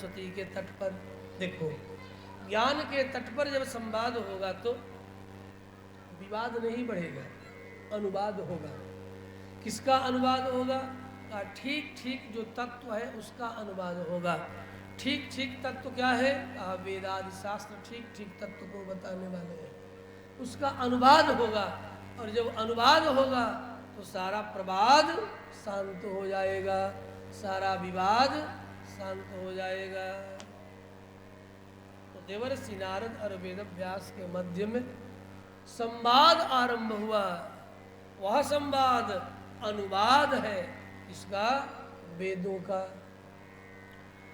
सरस्वती के तट पर। देखो, ज्ञान के तट पर जब संवाद होगा तो विवाद नहीं बढ़ेगा, अनुवाद होगा। किसका अनुवाद होगा? ठीक ठीक जो तत्व है उसका अनुवाद होगा। ठीक ठीक तत्व क्या है? वेदादि शास्त्र ठीक ठीक तत्व को बताने वाले हैं, उसका अनुवाद होगा। और जब अनुवाद होगा तो सारा प्रवाद शांत हो जाएगा, सारा विवाद शांत हो जाएगा। तो देवर्षि नारद और वेदव्यास के मध्य में संवाद आरंभ हुआ। वह संवाद अनुवाद है इसका, वेदों का।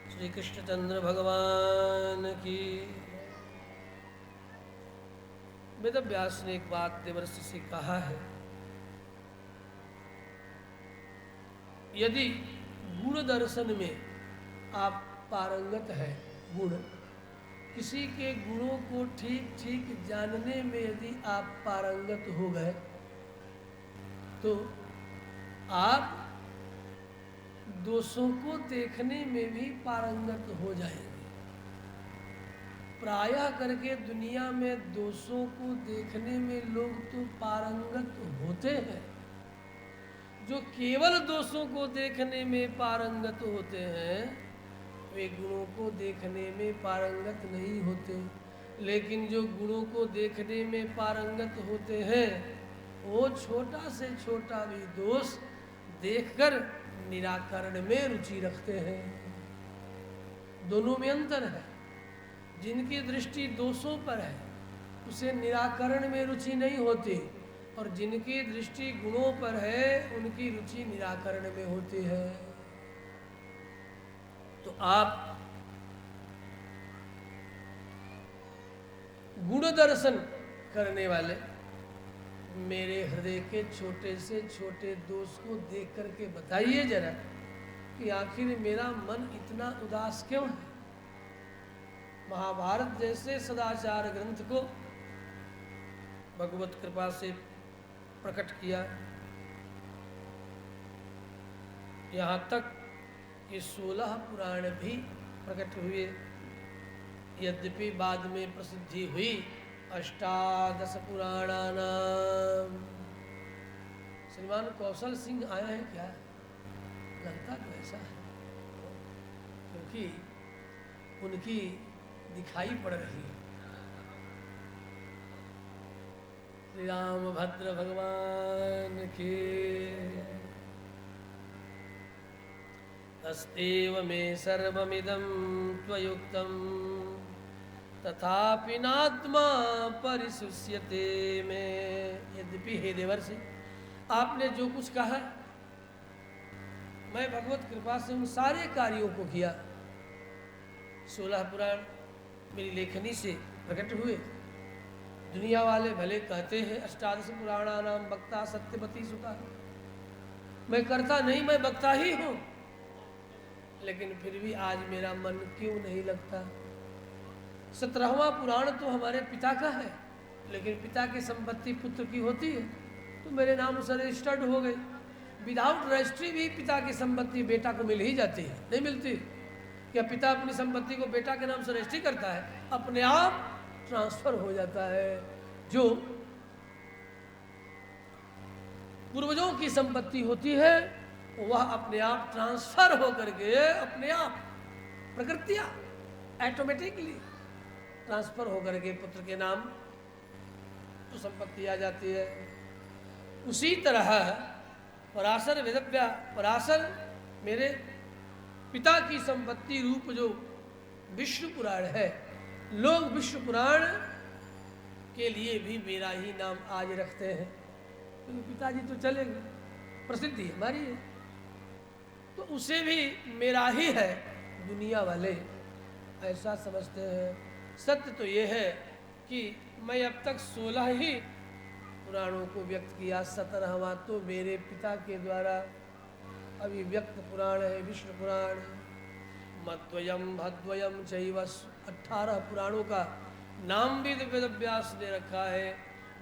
श्री कृष्णचंद्र भगवान की। वेदव्यास ने एक बात देवर्षि से कहा है, यदि गुण दर्शन में आप पारंगत है, गुण किसी के गुणों को ठीक ठीक जानने में यदि आप पारंगत हो गए तो आप दोषों को देखने में भी पारंगत हो जाएंगे। प्रायः करके दुनिया में दोषों को देखने में लोग तो पारंगत होते हैं, जो केवल दोषों को देखने में पारंगत होते हैं वे गुणों को देखने में पारंगत नहीं होते। लेकिन जो गुणों को देखने में पारंगत होते हैं वो छोटा से छोटा भी दोष देखकर निराकरण में रुचि रखते हैं। दोनों में अंतर है। जिनकी दृष्टि दोषों पर है उसे निराकरण में रुचि नहीं होती, और जिनकी दृष्टि गुणों पर है उनकी रुचि निराकरण में होती है। तो आप गुण दर्शन करने वाले मेरे हृदय के छोटे से छोटे दोष को देख करके बताइए जरा कि आखिर मेरा मन इतना उदास क्यों है। महाभारत जैसे सदाचार ग्रंथ को भगवत कृपा से प्रकट किया, यहाँ तक कि 16 पुराण भी प्रकट हुए। यद्यपि बाद में प्रसिद्धि हुई 18 पुराणानाम। श्रीमान कौशल सिंह आया है क्या? लगता तो ऐसा है, क्योंकि उनकी दिखाई पड़ रही है। श्री रामभद्र भगवान के। तस्तेव मे सर्वमिदं त्वयुक्तं तथापि नात्मा परिशुष्यते में। यद्यपि हे देवर्षि, आपने जो कुछ कहा मैं भगवत कृपा से उन सारे कार्यों को किया। 16 पुराण मेरी लेखनी से प्रकट हुए। दुनिया वाले भले कहते हैं 18 पुराणानाम वक्ता सत्यवती सुता, मैं करता नहीं, मैं वक्ता ही हूँ, लेकिन फिर भी आज मेरा मन क्यों नहीं लगता। 17वां पुराण तो हमारे पिता का है, लेकिन पिता की संपत्ति पुत्र की होती है तो मेरे नाम से रजिस्टर्ड हो गई। विदाउट रजिस्ट्री भी पिता की संपत्ति बेटा को मिल ही जाती है, नहीं मिलती? क्या पिता अपनी संपत्ति को बेटा के नाम से रजिस्ट्री करता है? अपने आप ट्रांसफर हो जाता है। जो पूर्वजों की संपत्ति होती है वह अपने आप ट्रांसफर हो करके अपने आप प्रकृतिया ऑटोमेटिकली ट्रांसफर हो करके पुत्र के नाम तो संपत्ति आ जाती है। उसी तरह पराशर वेदव्यास, पराशर मेरे पिता की संपत्ति रूप जो विष्णु पुराण है, लोग विष्णु पुराण के लिए भी मेरा ही नाम आज रखते हैं, क्योंकि पिताजी तो चले गए, प्रसिद्धि हमारी है तो उसे भी मेरा ही है। दुनिया वाले ऐसा समझते हैं। सत्य तो ये है कि मैं अब तक 16 ही पुराणों को व्यक्त किया, 17वां तो मेरे पिता के द्वारा अभिव्यक्त पुराण है विष्णु पुराण। मद्वयम भद्वयम चैव 18 पुराणों का नाम भी वेदव्यास ने रखा है।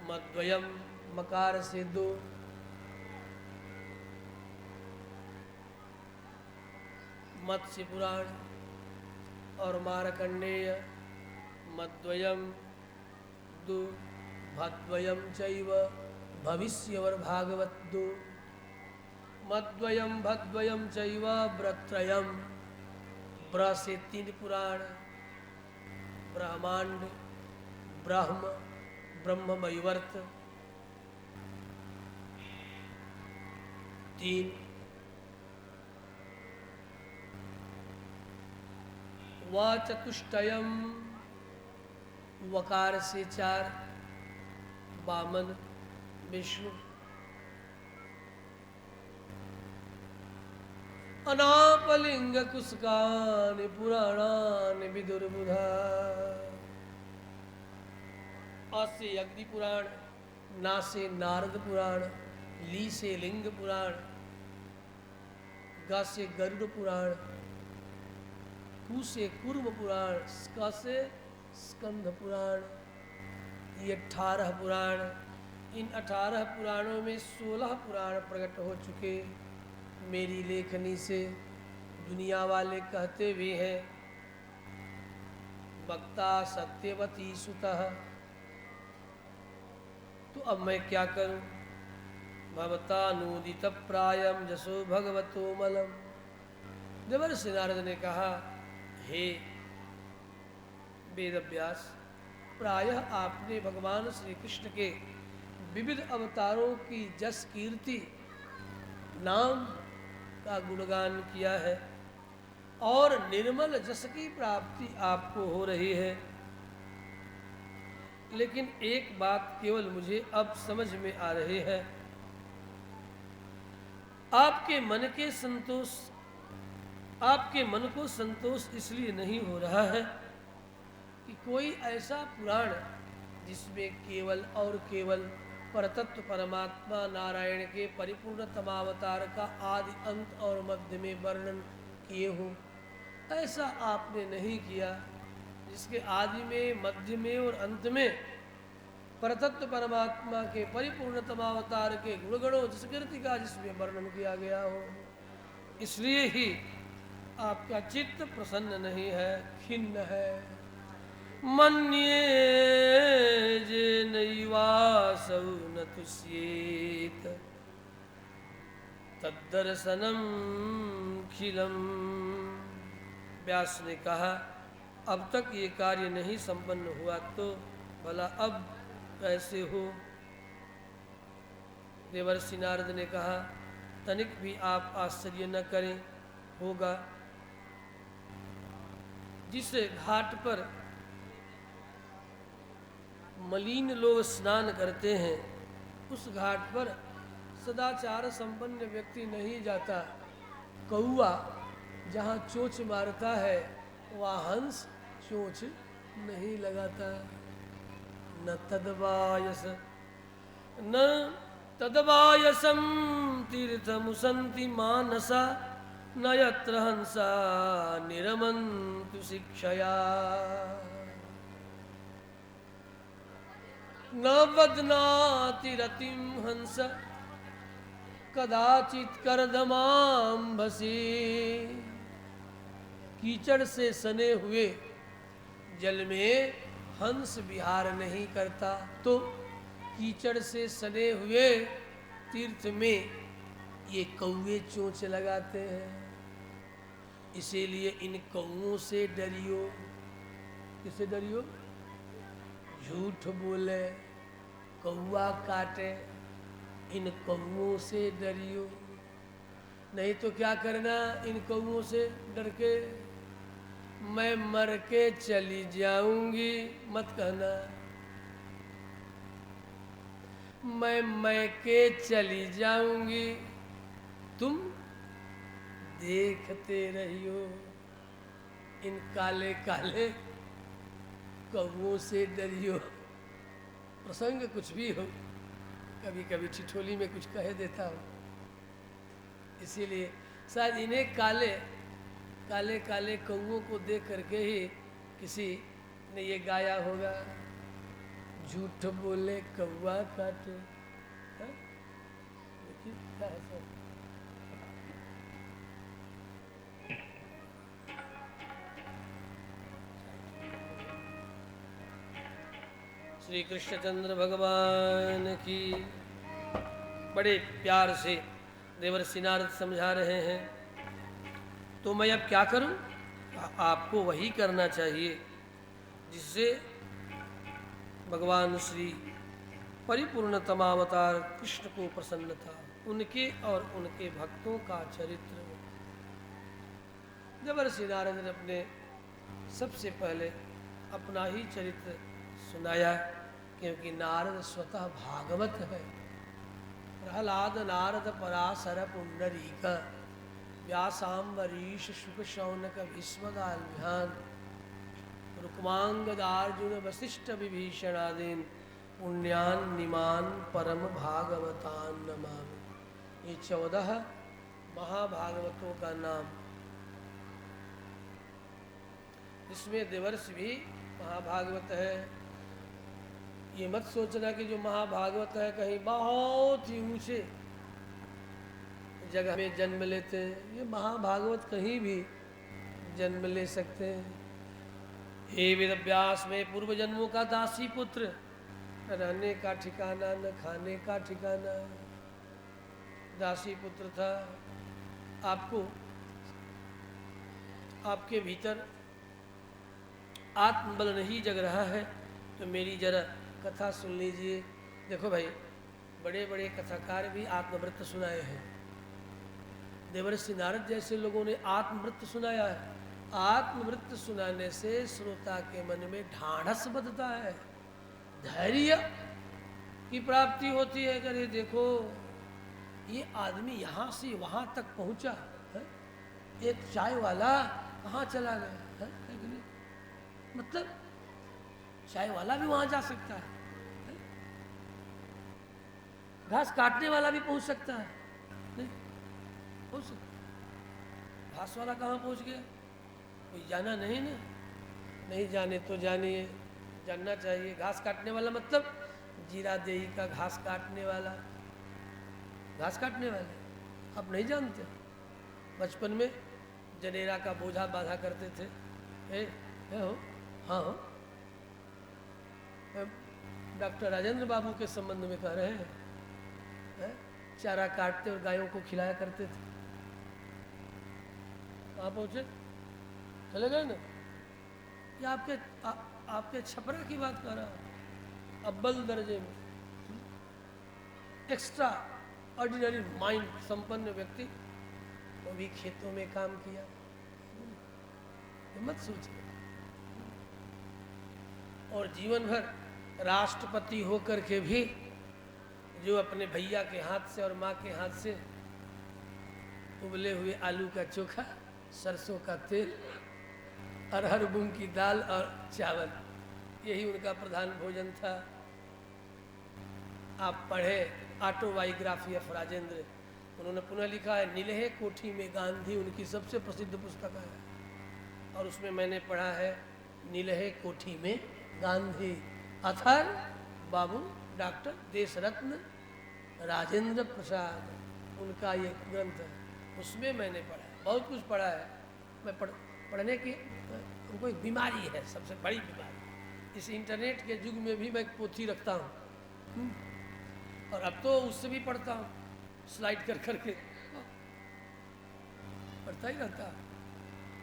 मद्वयम मकार से 2, मत्स्य पुराण, और मार्कंडेय, मद्वयम दो, भद्वयम चैव भविष्य और भागवत दो, मद्वयम भद्वयम चैव व्रत्रयम, ब्र से 3 पुराण, ब्रह्मांड, ब्रह्म, ब्रह्म वैवर्त 3, व चतुष्टयम, वकार से 4, वामन, विष्णु, अनापलिंग कुसकानि पुराणानि विदुर्बुधा, अ से अग्नि पुराण, ना से नारद पुराण, ली से लिंग पुराण, ग से गरुड़ पुराण, कु से कूर्म पुराण, स्क से स्कंध पुराण। ये 18 पुराण, इन 18 पुराणों में 16 पुराण प्रकट हो चुके मेरी लेखनी से। दुनिया वाले कहते भी हैं वक्ता सत्यवती सुतः, तो अब मैं क्या करूं? भवतानूदित प्रायम जसो भगवतो मलम। देवर्षि नारद ने कहा, हे वेद व्यास, प्रायः आपने भगवान श्री कृष्ण के विविध अवतारों की जस कीर्ति, नाम का गुणगान किया है और निर्मल जस की प्राप्ति आपको हो रही है। लेकिन एक बात केवल मुझे अब समझ में आ रही है, आपके मन को संतोष इसलिए नहीं हो रहा है कि कोई ऐसा पुराण जिसमें केवल और केवल परतत्व परमात्मा नारायण के परिपूर्णतम अवतार का आदि अंत और मध्य में वर्णन किए हो, ऐसा आपने नहीं किया जिसके आदि में, मध्य में और अंत में परतत्व परमात्मा के परिपूर्णतम अवतार के गुणगणों जिस कीर्ति का जिसमें वर्णन किया गया हो। इसलिए ही आपका चित्त प्रसन्न नहीं है, खिन्न है। मन्ये जे नैवासौ न तुष्येत तद्दर्शनम खिलम। व्यास ने कहा, अब तक ये कार्य नहीं संपन्न हुआ तो भला अब कैसे हो? देवर्षि नारद ने कहा, तनिक भी आप आश्चर्य न करें, होगा। जिस घाट पर मलिन लोग स्नान करते हैं, उस घाट पर सदाचार संपन्न व्यक्ति नहीं जाता। कौआ जहाँ चोंच मारता है वहाँ हंस चोंच नहीं लगाता। न तदवायसम तीर्थमुसन्ति मानसा न यत्र हंसा निरमन्तु शिक्षया। न बध्नाति रतिं हंस कदाचित कर्दमांभसी। कीचड़ से सने हुए जल में हंस विहार नहीं करता, तो कीचड़ से सने हुए तीर्थ में ये कौवे चोंच लगाते हैं। इसीलिए इन कौओं से डरियो। किससे डरियो? झूठ बोले, कौआ काटे, इन कौओं से डरियो। नहीं तो क्या करना इन कौओं से डर के? मैं मर के चली जाऊंगी मत कहना। मैं के चली जाऊंगी, तुम देखते रहियो। इन काले काले कौओं से डरियो। प्रसंग कुछ भी हो, कभी कभी ठिठोली में कुछ कह देता हूँ, इसीलिए शायद इन्हें काले काले काले कौओं को देख करके ही किसी ने ये गाया होगा, झूठ बोले कौआ काटे। देखिए क्या है सर। श्री कृष्णचंद्र भगवान की। बड़े प्यार से देवर्षि नारद समझा रहे हैं। तो मैं अब क्या करूं? आपको वही करना चाहिए जिससे भगवान श्री परिपूर्णतम अवतार कृष्ण को प्रसन्न था, उनके और उनके भक्तों का चरित्र। देवर्षि नारद ने अपने सबसे पहले अपना ही चरित्र सुनाया, क्योंकि नारद स्वतः भागवत है। प्रहलाद नारद पराशर पुंडरीक व्यासाम्बरीश शुक शौनक भीष्मदाल्भ्यान रुक्मांगदार्जुन वशिष्ठ विभीषणादीन पुण्यान निमान परम भागवतान नमामि। ये 14 महाभागवतों का नाम। इसमें देवर्षि भी महाभागवत है। ये मत सोचना कि जो महाभागवत है कहीं बहुत ही ऊंचे जगह में जन्म लेते हैं। ये महाभागवत कहीं भी जन्म ले सकते हैं। हे वेदव्यास, में पूर्व जन्मों का दासी पुत्र, न रहने का ठिकाना न खाने का ठिकाना। दासी पुत्र था। आपको आपके भीतर आत्मबल नहीं जग रहा है तो मेरी जरा कथा सुन लीजिए। देखो भाई, बड़े बड़े कथाकार भी आत्मवृत्त सुनाए हैं। देवर्षि नारद जैसे लोगों ने आत्मवृत्त सुनाया है। आत्मवृत्त सुनाने से श्रोता के मन में ढाढ़स बधता है, धैर्य की प्राप्ति होती है। अरे देखो, ये आदमी यहाँ से वहाँ तक पहुँचा है, एक चाय वाला कहाँ चला गया है? मतलब चाय वाला भी वहाँ जा सकता है, घास काटने वाला भी पहुँच सकता है, नहीं पहुँच सकता। घास वाला कहाँ पहुँच गया? कोई जाना नहीं ना। नहीं जाने तो जानिए, जानना चाहिए। घास काटने वाला मतलब जीरा देही का घास काटने वाला, घास काटने वाले आप नहीं जानते। बचपन में जनेरा का बोझा बांधा करते थे। ए हो, हाँ हो, डॉक्टर राजेंद्र बाबू के संबंध में कह रहे हैं। चारा काटते और गायों को खिलाया करते थे। कहाँ पहुँचे? चले गए ना। ये आपके छपरा की बात कर रहा हूँ। अव्वल दर्जे में एक्स्ट्रा ऑर्डिनरी माइंड संपन्न व्यक्ति, वो भी खेतों में काम किया। मत सोचिए। और जीवन भर राष्ट्रपति होकर के भी जो अपने भैया के हाथ से और माँ के हाथ से उबले हुए आलू का चोखा, सरसों का तेल, अरहर मूंग की दाल और चावल, यही उनका प्रधान भोजन था। आप पढ़े ऑटोबायोग्राफी ऑफ राजेंद्र, उन्होंने पुनः लिखा है नीलहे कोठी में गांधी, उनकी सबसे प्रसिद्ध पुस्तक है। और उसमें मैंने पढ़ा है नीलहे कोठी में गांधी, अथर बाबू डॉक्टर देशरत्न राजेंद्र प्रसाद, उनका ये ग्रंथ है। उसमें मैंने पढ़ा है, बहुत कुछ पढ़ा है। मैं पढ़ने की उनको एक बीमारी है, सबसे बड़ी बीमारी। इस इंटरनेट के युग में भी मैं एक पोथी रखता हूँ, और अब तो उससे भी पढ़ता हूँ, स्लाइड कर करके पढ़ता ही रहता।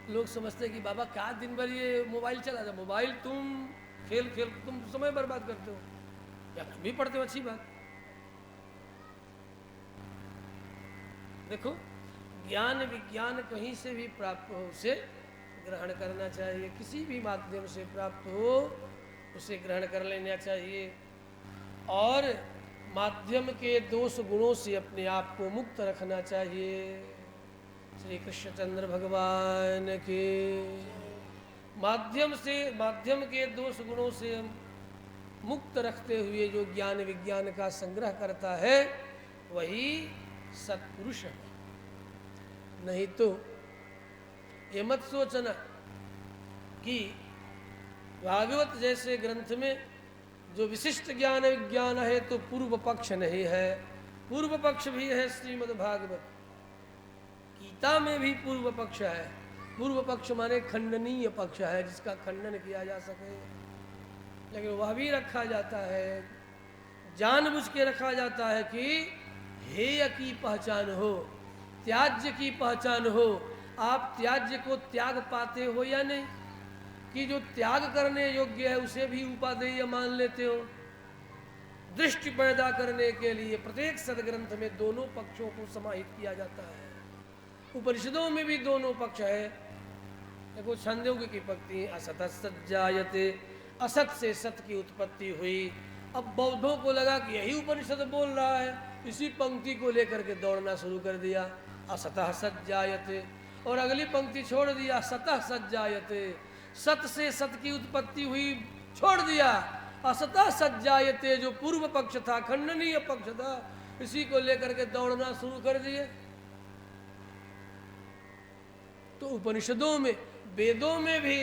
लोग समझते हैं कि बाबा क्या दिन भर ये मोबाइल चला था। मोबाइल तुम खेल तुम समय बर्बाद करते हो, या तुम भी पढ़ते हो, अच्छी बात। देखो, ज्ञान विज्ञान कहीं से भी प्राप्त हो उसे ग्रहण करना चाहिए। किसी भी माध्यम से प्राप्त हो उसे ग्रहण कर लेना चाहिए, और माध्यम के दोष गुणों से अपने आप को मुक्त रखना चाहिए। श्री कृष्णचंद्र भगवान के माध्यम के दोष गुणों से मुक्त रखते हुए जो ज्ञान विज्ञान का संग्रह करता है वही सत्पुरुष है। नहीं तो ये मत सोचना कि भागवत जैसे ग्रंथ में जो विशिष्ट ज्ञान विज्ञान है तो पूर्व पक्ष नहीं है। पूर्व पक्ष भी है श्रीमद् भागवत। गीता में भी पूर्व पक्ष है। पूर्व पक्ष माने खंडनीय पक्ष है, जिसका खंडन किया जा सके। लेकिन वह भी रखा जाता है, जानबूझ के रखा जाता है कि हेय की पहचान हो, त्याज्य की पहचान हो। आप त्याज्य को त्याग पाते हो या नहीं, कि जो त्याग करने योग्य है उसे भी उपादेय मान लेते हो। दृष्टि पैदा करने के लिए प्रत्येक सदग्रंथ में दोनों पक्षों को समाहित किया जाता है। उपनिषदों में भी दोनों पक्ष है। देखो छांदोग्य की पंक्ति, असत सज्जायते, असत से सत की उत्पत्ति हुई। अब बौद्धों को लगा कि यही उपनिषद बोल रहा है, इसी पंक्ति को लेकर के दौड़ना शुरू कर दिया, असतः सज्जायते, और अगली पंक्ति छोड़ दिया, सतः सज्जायते, सत से सत की उत्पत्ति हुई, छोड़ दिया। असतः सज्जायते जो पूर्व पक्ष था, खंडनीय पक्ष था, इसी को लेकर के दौड़ना शुरू कर दिए। तो उपनिषदों में, वेदों में भी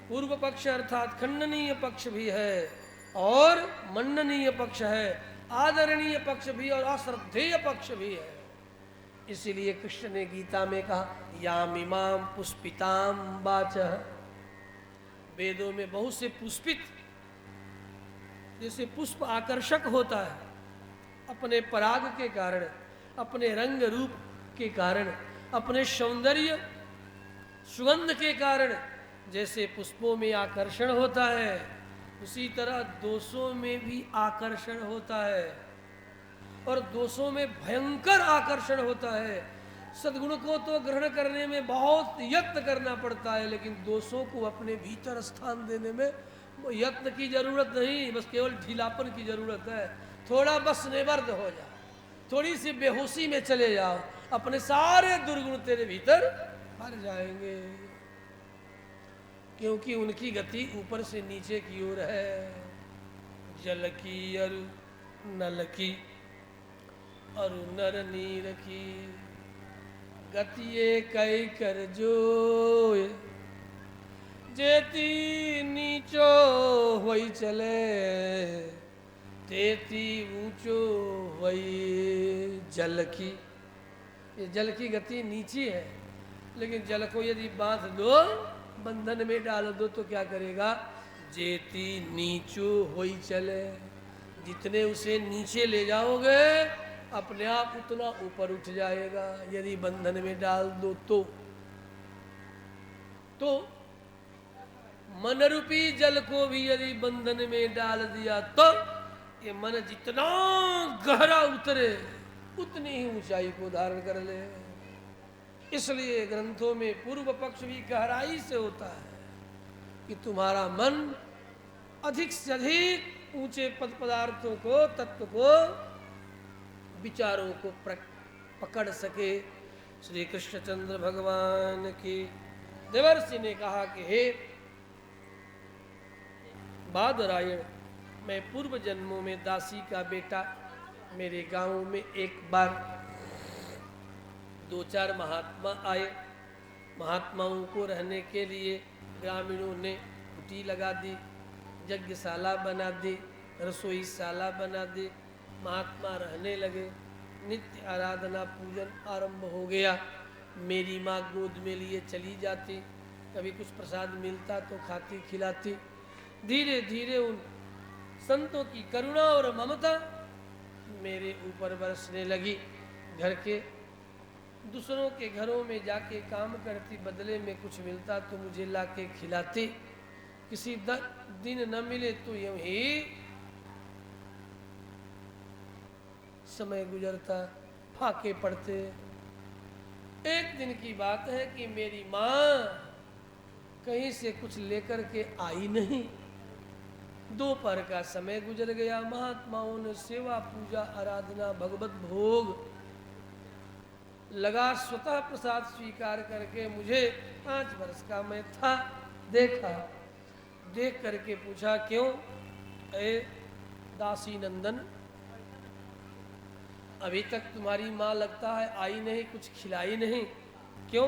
पूर्व पक्ष अर्थात खंडनीय पक्ष भी है और मन्ननीय पक्ष है, आदरणीय पक्ष भी और अश्रद्धेय पक्ष भी है। इसीलिए कृष्ण ने गीता में कहा, यामिमाम पुष्पिताम वाचः। वेदों में बहुत से पुष्पित, जैसे पुष्प आकर्षक होता है अपने पराग के कारण, अपने रंग रूप के कारण, अपने सौंदर्य सुगंध के कारण, जैसे पुष्पों में आकर्षण होता है, उसी तरह दोषों में भी आकर्षण होता है, और दोषों में भयंकर आकर्षण होता है। सद्गुण को तो ग्रहण करने में बहुत यत्न करना पड़ता है, लेकिन दोषों को अपने भीतर स्थान देने में यत्न की जरूरत नहीं, बस केवल ढीलापन की जरूरत है। थोड़ा बस निवर्द हो जाओ, थोड़ी सी बेहोशी में चले जाओ, अपने सारे दुर्गुण तेरे भीतर भर जाएंगे, क्योंकि उनकी गति ऊपर से नीचे की ओर है। जल की अरु नल की, अरु नर नीर की, गतिये कई कर जोय, जेती नीचो होई चले, तेती ऊंचो होई जल की। ये जल की गति नीची है, लेकिन जल को यदि बांध दो, बंधन में डाल दो, तो क्या करेगा? जेती नीचो होई चले, जितने उसे नीचे ले जाओगे अपने आप उतना ऊपर उठ जाएगा, यदि बंधन में डाल दो तो मन रूपी जल को भी यदि बंधन में डाल दिया तो ये मन जितना गहरा उतरे उतनी ही ऊंचाई को धारण कर ले। इसलिए ग्रंथों में पूर्व पक्ष भी गहराई से होता है कि तुम्हारा मन अधिक से अधिक ऊंचे पद पदार्थों को, तत्व को, विचारों को पकड़ सके। श्री कृष्णचंद्र भगवान की देवर्षि ने कहा कि हे बादरायण, मैं पूर्व जन्मों में दासी का बेटा, मेरे गांव में एक बार 2-4 महात्मा आए। महात्माओं को रहने के लिए ग्रामीणों ने कुटी लगा दी, यज्ञशाला बना दी, रसोईशाला बना दी। महात्मा रहने लगे, नित्य आराधना पूजन आरंभ हो गया। मेरी माँ गोद में लिए चली जाती, कभी कुछ प्रसाद मिलता तो खाती खिलाती। धीरे धीरे उन संतों की करुणा और ममता मेरे ऊपर बरसने लगी। घर के दूसरों के घरों में जाके काम करती, बदले में कुछ मिलता तो मुझे लाके खिलाती। किसी दिन न मिले तो यूं ही समय गुजरता, फाके पड़ते। एक दिन की बात है कि मेरी माँ कहीं से कुछ लेकर के आई नहीं। दोपहर का समय गुजर गया। महात्माओं ने सेवा पूजा आराधना भगवत भोग लगा, स्वतः प्रसाद स्वीकार करके मुझे 5 वर्ष का मैं था देखा। देख करके पूछा, क्यों ए दासी नंदन, अभी तक तुम्हारी माँ लगता है आई नहीं, कुछ खिलाई नहीं, क्यों?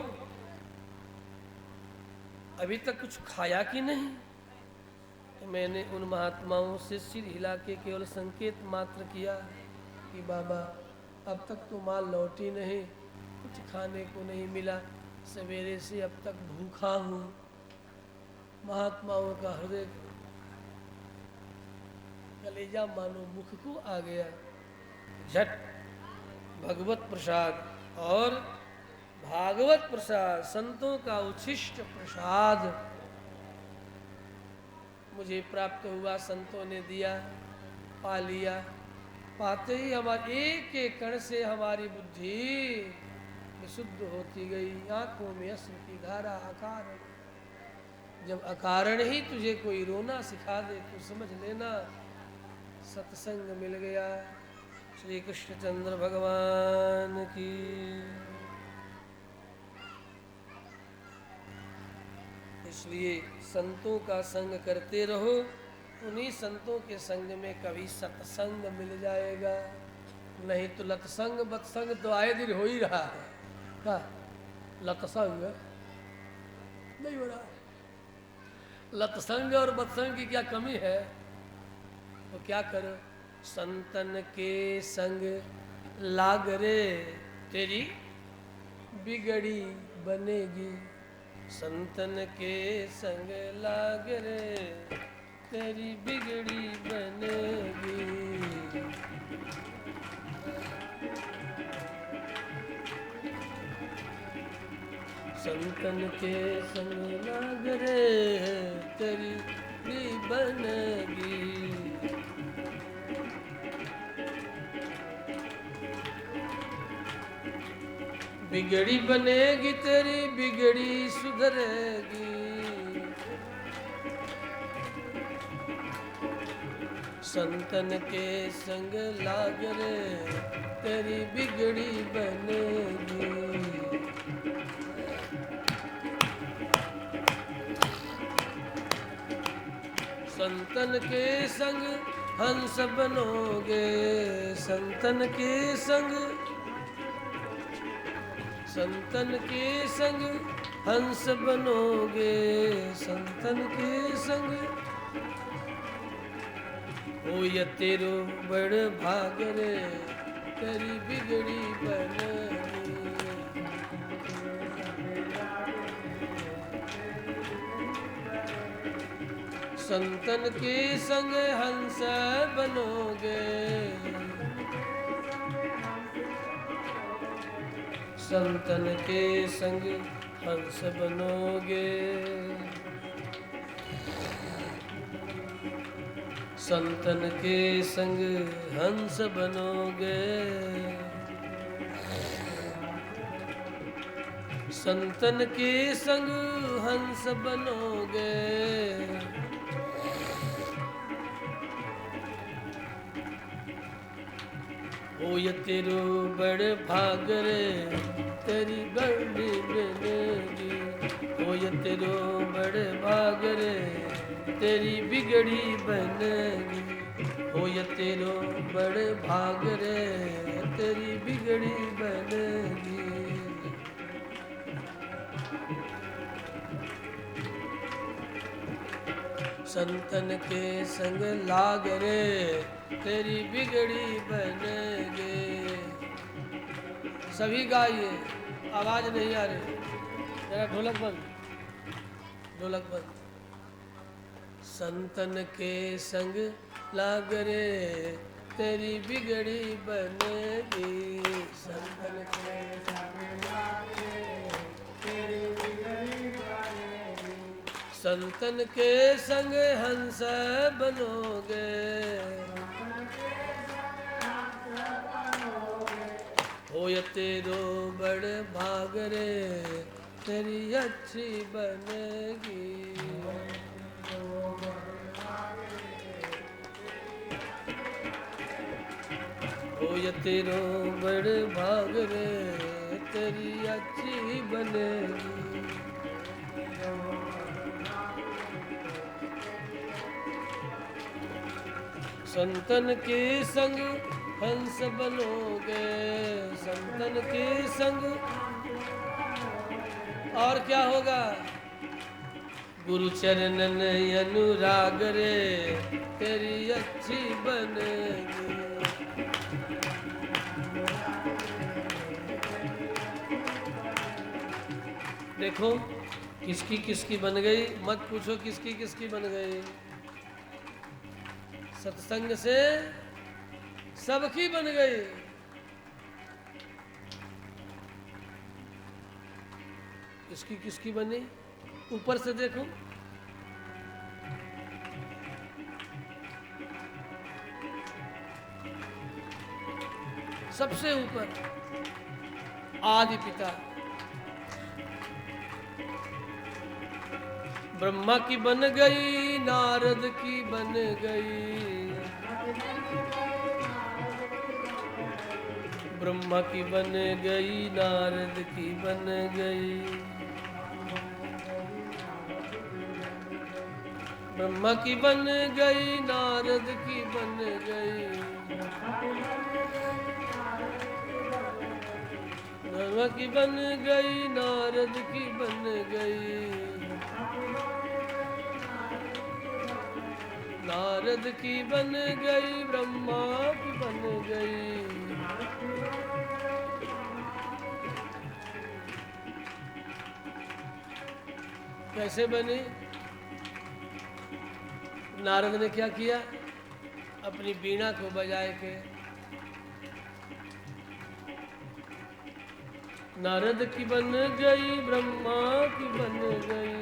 अभी तक कुछ खाया कि नहीं? तो मैंने उन महात्माओं से सिर हिला के केवल संकेत मात्र किया कि बाबा अब तक तो माँ लौटी नहीं, कुछ खाने को नहीं मिला, सवेरे से अब तक भूखा हूँ। महात्माओं का हृदय कलेजा मानो मुख को आ गया। झट भगवत प्रसाद और भागवत प्रसाद, संतों का उच्छिष्ट प्रसाद मुझे प्राप्त हुआ, संतों ने दिया, पा लिया। पाते ही हमारे एक एक कण से हमारी बुद्धि विशुद्ध होती गई। आंखों में अश्रु की धारा अकारण, जब अकारण ही तुझे कोई रोना सिखा दे तो समझ लेना सत्संग मिल गया। श्री कृष्णचंद्र भगवान की। इसलिए संतों का संग करते रहो, उन्हीं संतों के संग में कभी सत्संग मिल जाएगा। नहीं तो लतसंग बतसंग तो आए दिन हो ही रहा है। हाँ, लतसंग नहीं हो रहा। लतसंग और बतसंग की क्या कमी है? तो क्या करो, संतन के संग लाग रे तेरी बिगड़ी बनेगी। संतन के संग लाग रे तेरी बिगड़ी बनेगी। संतन के संग लाग रे तेरी बिगड़ी बनेगी। बिगड़ी बनेगी तेरी बिगड़ी सुधरेगी। संतन के संग लाग रे तेरी बिगड़ी बनेगी। संतन के संग हंस बनोगे। संतन के संग, संतन के संग हंस बनोगे। संतन के संग हो ये तेरो बड़ भाग रे तेरी बिगड़ी बनेगी। संतन के संग हंस बनोगे। संतन के संग हंस बनोगे। संतन के संग हंस बनोगे। संतन के संग हंस बनोगे। ओ ये तेरो बड़ भाग रे तेरी बड़ी बनेगी। ओ ये तेरो बड़ भाग रे तेरी बिगड़ी बनेगी। ओ ये तेरो बड़ भाग रे तेरी बिगड़ी बनेगी। संतन के संग लाग रे तेरी बिगड़ी बनेगी। सभी गाइए, आवाज नहीं आ रही, जरा ढोलक बंद, ढोलक बंद। संतन के संग लाग रे तेरी बिगड़ी बनेगी। संतन के संग लाग रे तेरी बिगड़ी बनेगी। संतन के संग हंस बनोगे। हो ये तेरो बड़ भाग रे तेरी अच्छी बनेगी। हो ये तेरो बड़ भाग रे तेरी अच्छी बनेगी। संतन के संग हंस बनोगे। संतन के संग और क्या होगा? गुरु चरणन अनुराग रे तेरी अच्छी बनेगी। देखो किसकी किसकी बन गई, मत पूछो किसकी किसकी बन गई। सत्संग से सबकी बन गई। इसकी किसकी बनी? ऊपर से देखो, सबसे ऊपर आदि पिता ब्रह्मा की बन गई, नारद की बन गई। ब्रह्मा की बन गई, नारद की बन गई। ब्रह्मा की बन गई, नारद की बन गई। ब्रह्मा की बन गई, नारद की बन गई। नारद की बन गई, ब्रह्मा की बन गई। कैसे बनी? नारद ने क्या किया? अपनी वीणा को बजाए के नारद की बन गई, ब्रह्मा की बन गई।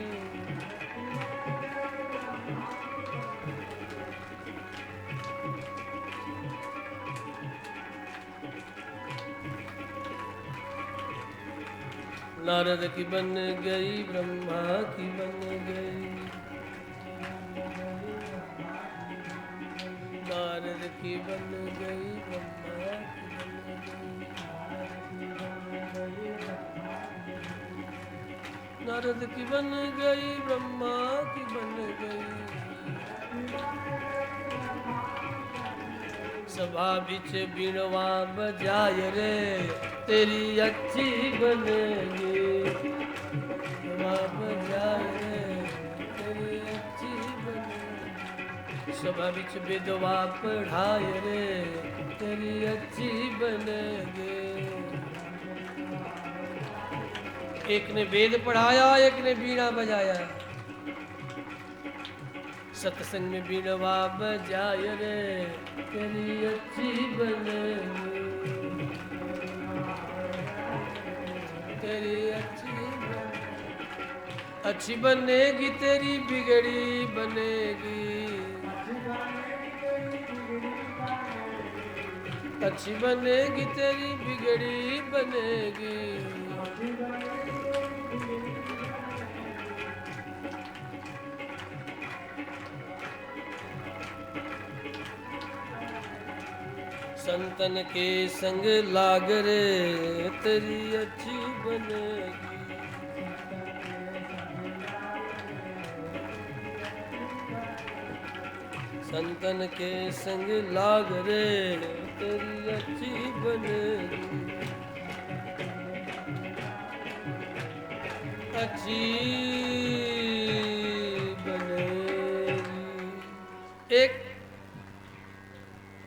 नारद की बन गई, ब्रह्मा की बन गई। नारद की बन गई, ब्रह्मा की बन गई। नारद की बन गई, ब्रह्मा की बन गई। सभा बिच बीणवा बजाय रे, तेरी अच्छी बनेगी। सभा बजाय रे, तेरी अच्छी बनेगी। सभा बिच विधवा पढ़ाय रे, तेरी अच्छी बनेगी। एक ने वेद पढ़ाया, एक ने बीणा बजाया। सत्संग में बीणवा बजाय रे, तेरी अच्छी बनेगी। तेरी अच्छी बनेगी, तेरी बिगड़ी बनेगी। अच्छी बनेगी, तेरी बिगड़ी बनेगी। संतन के संग लाग रे, तेरी अच्छी बनेगी। संतन के संग लाग रे, तेरी अच्छी बनेगी। अच्छी बनेगी। एक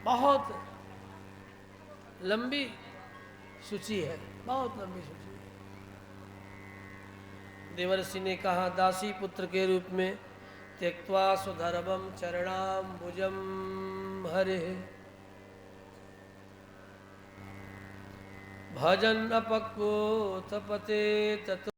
बहुत लंबी सूची है, बहुत लंबी सूची है। देवर्षि ने कहा, दासी पुत्र के रूप में त्यक्त्वा सुधर्मं चरणाम्बुजं हरे, भजन अपक्वोऽथ पते ततो